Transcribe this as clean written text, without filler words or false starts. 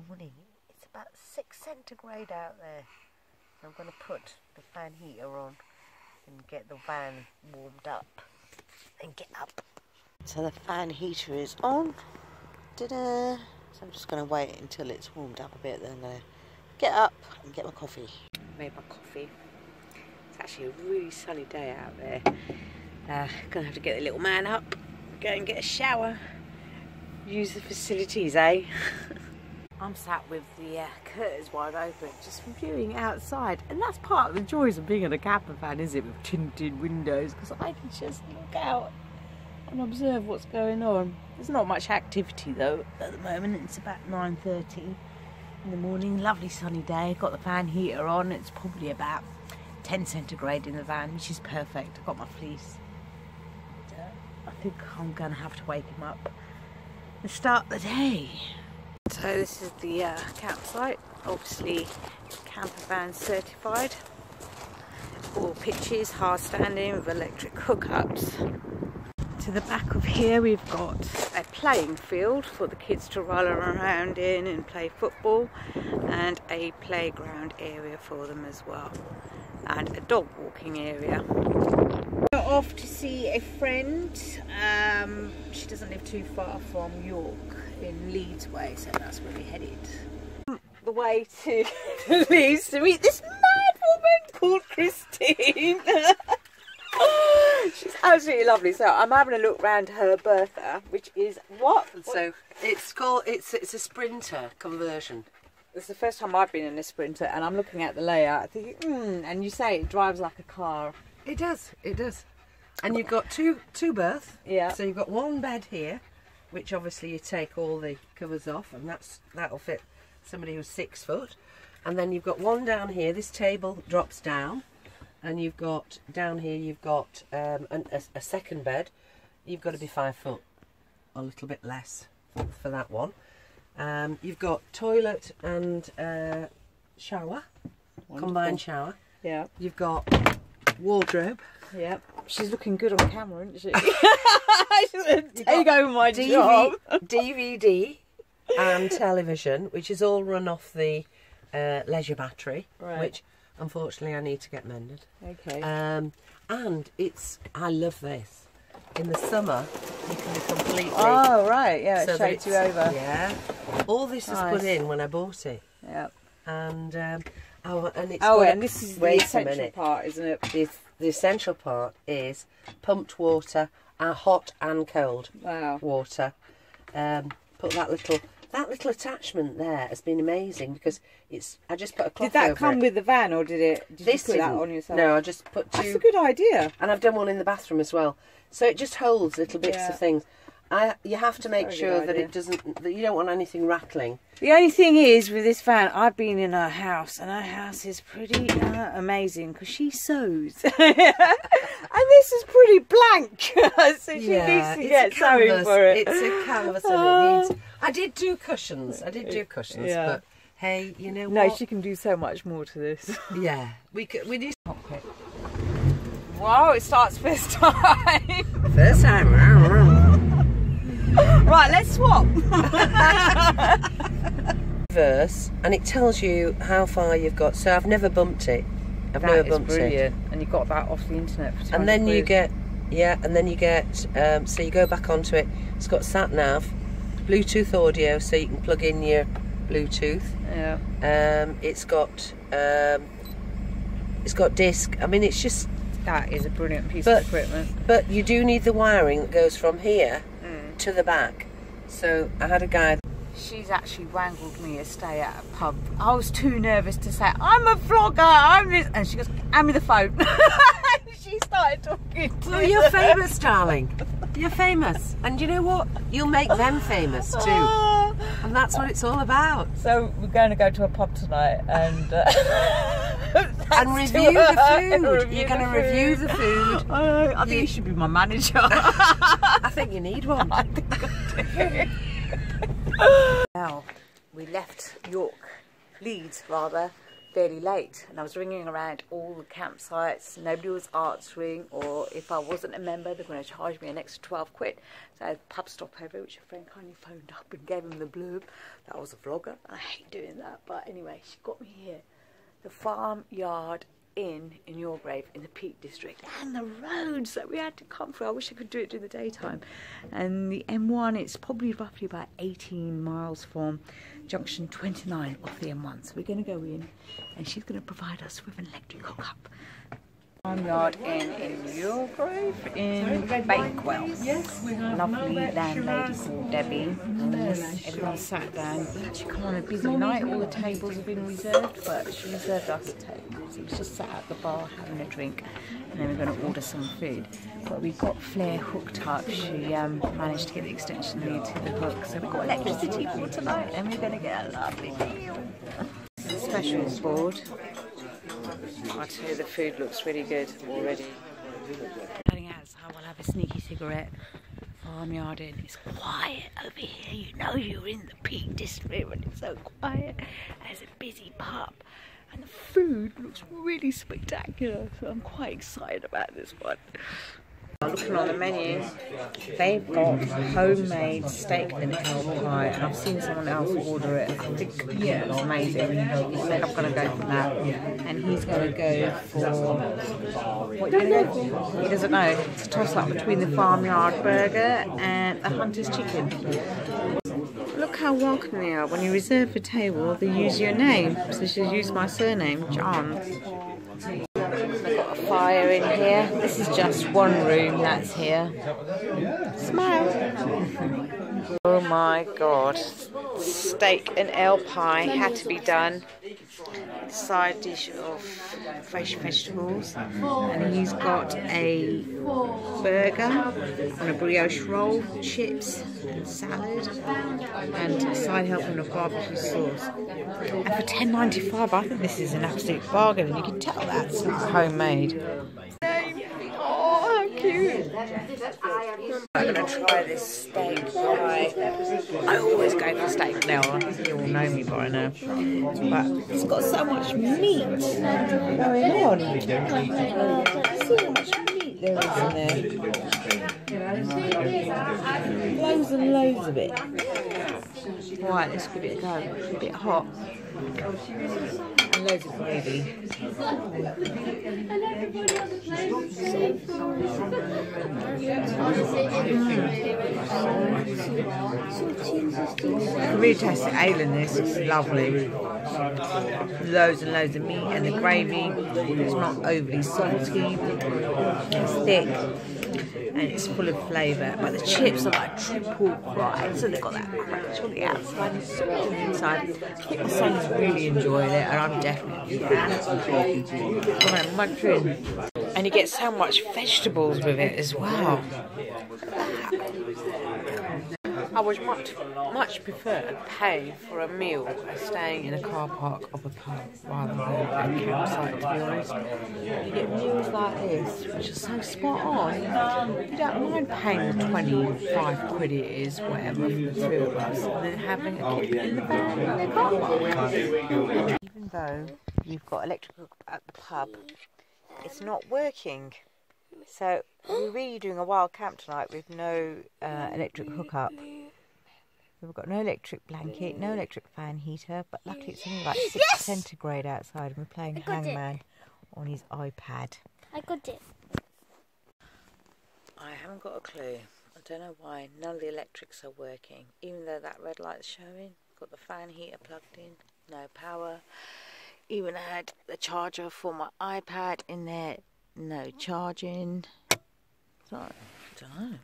morning. It's about 6 centigrade out there. I'm going to put the fan heater on and get the van warmed up and get up. So the fan heater is on. Ta-da! So I'm just going to wait until it's warmed up a bit, then I'm going to get up and get my coffee. Made my coffee. It's actually a really sunny day out there. Going to have to get the little man up, go and get a shower, use the facilities, eh? I'm sat with the curtains wide open, just viewing outside, and that's part of the joys of being in a camper van, is it, with tinted windows, because I can just look out and observe what's going on. There's not much activity though at the moment. It's about 9:30 in the morning, lovely sunny day, got the fan heater on. It's probably about 10 centigrade in the van, which is perfect. I've got my fleece. I think I'm going to have to wake him up and start the day. So this is the campsite, obviously camper van certified. All pitches, hard standing with electric hookups. To the back of here we've got a playing field for the kids to roll around in and play football, and a playground area for them as well, and a dog walking area. We're off to see a friend. She doesn't live too far from York, in Leeds way, so that's where we're headed. The way to Leeds to meet this mad woman called Christine. She's absolutely lovely. So I'm having a look round her Bertha, which is what? So it's a Sprinter conversion. It's the first time I've been in a Sprinter, and I'm looking at the layout thinking, and you say it drives like a car. It does, it does. And you've got two berths. Yeah. So you've got one bed here, which obviously you take all the covers off, and that'll fit somebody who's 6 foot. And then you've got one down here. This table drops down, and you've got down here. You've got a second bed. You've got to be 5 foot, a little bit less for that one. You've got toilet and shower, wonderful. Combined shower. Yeah. You've got wardrobe. Yep. She's looking good on camera, isn't she? She's going to take over my job. DVD and television, which is all run off the leisure battery, right. Which unfortunately I need to get mended. Okay. And I love this. In the summer, you can be completely... Oh, right, yeah, so it shades you over. Yeah. All this was put in when I bought it. Yep. And, and it's... Oh, and this is the essential part, isn't it? The essential part is pumped water, hot and cold water. Put that little attachment there has been amazing, because I just put a cloth over it. Did that come with the van, or did you put that on yourself? No, I just put 2. That's a good idea. And I've done one in the bathroom as well. So it just holds little bits of things. You have to make sure that you don't want anything rattling. The only thing is with this van, I've been in her house, and her house is pretty amazing, because she sews. And this is pretty blank, so she needs to get sewing for it. It's a canvas, and it needs... I did do cushions, but hey, you know what? No, she can do so much more to this. Yeah, we need... Wow, it starts first time. First time. Right, let's swap. Reverse, and it tells you how far you've got. So I've never bumped it. Never bumped it. And you got that off the internet for 200 And then you quid. get, so you go back onto it. It's got sat nav, Bluetooth audio, so you can plug in your Bluetooth. Yeah. It's got disc. I mean, it's just... That is a brilliant piece of equipment. But you do need the wiring that goes from here to the back. So I had a guy... She's actually wrangled me to stay at a pub. I was too nervous to say, I'm a vlogger, I'm this... And she goes, hand me the phone. She started talking to me. You're famous, darling. You're famous. And you know what? You'll make them famous too. And that's what it's all about. So we're going to go to a pub tonight and... and review the food. You're going to review the food. I think you should be my manager. I think you need one. I think I do. Now, we left Leeds rather, fairly late, and I was ringing around all the campsites. Nobody was answering, or if I wasn't a member, they're going to charge me an extra 12 quid. So I had a pub stopover, which a friend kindly phoned up and gave him the blurb that I was a vlogger. I hate doing that, but anyway, she got me here. The Farmyard Inn Youlgreave in the Peak District, and the roads that we had to come through. I wish I could do it during the daytime. And the M1, it's probably roughly about 18 miles from junction 29 off the M1. So we're going to go in, and she's going to provide us with an electric hookup. Farmyard Inn Youlgreave in Bakewell. Yes, we have. Lovely landlady called Debbie. Everyone sat down. We actually come on a busy night. All the tables have been reserved, but she reserved us a table. So we just sat at the bar having a drink, and then we're going to order some food. But we got Flair hooked up. She managed to get the extension lead to the hook, so we've got electricity for tonight, and we're going to get a lovely meal. Specials board. I tell you, the food looks really good already. Heading outside, we'll have a sneaky cigarette. Farmyard Inn. It's quiet over here. You know you're in the Peak District when it's so quiet. There's a busy pub, and the food looks really spectacular. So I'm quite excited about this one. Looking on the menu, they've got homemade steak and ale pie, and I've seen someone else order it. I think it looks amazing. He said I'm going to go for that, and he's going to go for what are you going to go for? He doesn't know. It's a toss up between the Farmyard burger and the Hunter's chicken. Look how welcome they are. When you reserve a table, they use your name. So she's used my surname, John. They've got a fire in here. This is just one room that's here. Smile. Oh my god. Steak and ale pie had to be done. Side dish of fresh vegetables. And he's got a burger on a brioche roll, chips and salad, and a side helping of barbecue sauce. And for $10.95, I think this is an absolute bargain, and you can tell that's homemade. Oh, how cute! I'm going to try this steak pie. I always go for steak now. I think you all know me by now. But it's got so much meat going on. See how much meat there is in there. Loads and loads of it. Right, let's give it a go. It's a bit hot. And loads of gravy. Really taste the ale in this. It's lovely. Loads and loads of meat, and the gravy is not overly salty. It's thick. And it's full of flavour, but the chips are like triple fried, so they've got that crunch on the outside and salt on the inside. I think my son's really enjoying it, and I'm definitely a fan. Come on, munch in. And you get so much vegetables with it as well. I would much prefer pay for a meal staying in a car park of a pub rather than a campsite, to be honest. You get meals like this, which are so spot on. You don't mind paying the 25 quid it is, whatever, for the two of us, and then having a kip in the van in the car park. Even though you've got electrical at the pub, it's not working. So we're really doing a wild camp tonight with no electric hookup. We've got no electric blanket, no electric fan heater, but luckily it's only like 6 centigrade outside, and we're playing Hangman on his iPad. I got it. I haven't got a clue. I don't know why none of the electrics are working. Even though that red light's showing, got the fan heater plugged in, no power. Even had the charger for my iPad in there, no charging. So, I don't know.